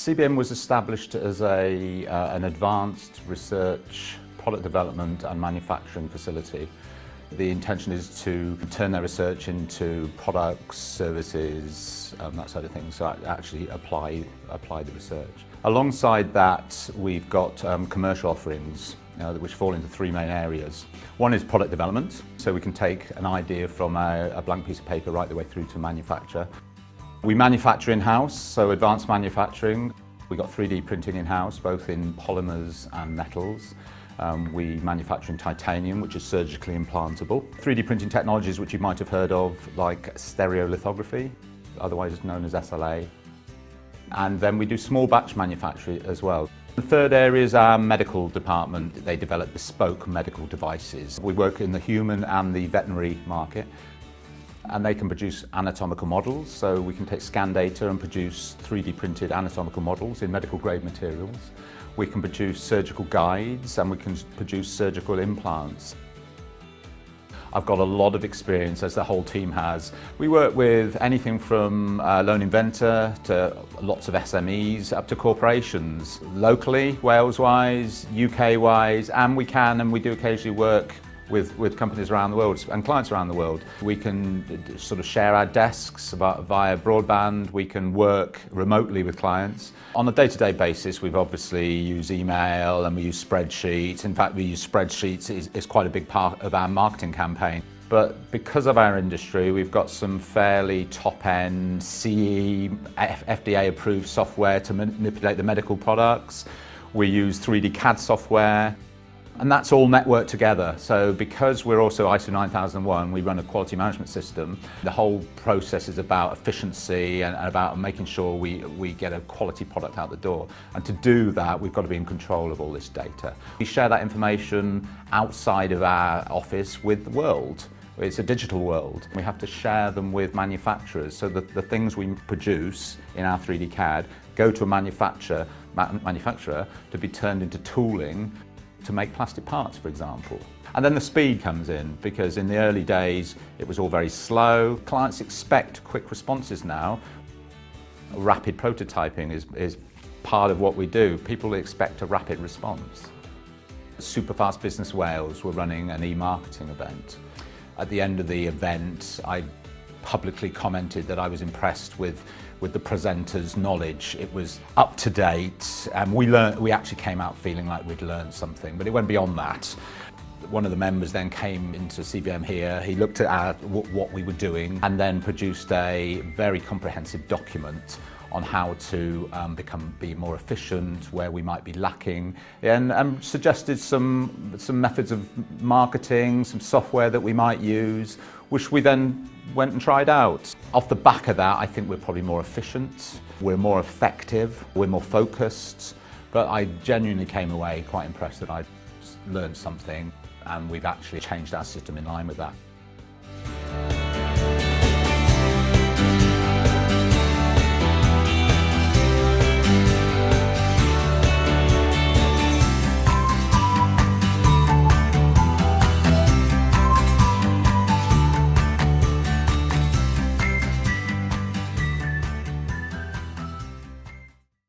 CBM was established as an advanced research, product development and manufacturing facility. The intention is to turn their research into products, services, that sort of thing, so actually apply the research. Alongside that, we've got commercial offerings which fall into three main areas. One is product development, so we can take an idea from a blank piece of paper right the way through to manufacture. We manufacture in-house, so advanced manufacturing. We've got 3D printing in-house, both in polymers and metals. We manufacture in titanium, which is surgically implantable. 3D printing technologies which you might have heard of, like stereolithography, otherwise known as SLA. And then we do small batch manufacturing as well. The third area is our medical department. They develop bespoke medical devices. We work in the human and the veterinary market. And they can produce anatomical models, so we can take scan data and produce 3D printed anatomical models in medical grade materials. We can produce surgical guides and we can produce surgical implants. I've got a lot of experience, as the whole team has. We work with anything from a lone inventor to lots of SMEs up to corporations, locally, Wales-wise, UK-wise, and we do occasionally work with companies around the world and clients around the world. We can sort of share our desks via broadband. We can work remotely with clients. On a day-to-day basis, we've obviously used email and we use spreadsheets. In fact, we use spreadsheets is quite a big part of our marketing campaign. But because of our industry, we've got some fairly top-end CE, FDA-approved software to manipulate the medical products. We use 3D CAD software. And that's all networked together. So because we're also ISO 9001, we run a quality management system. The whole process is about efficiency and about making sure we get a quality product out the door. And to do that, we've got to be in control of all this data. We share that information outside of our office with the world. It's a digital world. We have to share them with manufacturers so that the things we produce in our 3D CAD go to a manufacturer to be turned into tooling to make plastic parts, for example. And then the speed comes in, because in the early days it was all very slow. Clients expect quick responses now. Rapid prototyping is part of what we do. People expect a rapid response. Superfast Business Wales were running an e-marketing event. At the end of the event, I publicly commented that I was impressed with the presenter's knowledge. It was up to date, and we actually came out feeling like we'd learned something, but it went beyond that. One of the members then came into CBM here. He looked at what we were doing and then produced a very comprehensive document on how to be more efficient, where we might be lacking, and suggested some methods of marketing, some software that we might use, which we then went and tried out. Off the back of that, I think we're probably more efficient, we're more effective, we're more focused, but I genuinely came away quite impressed that I'd learned something, and we've actually changed our system in line with that.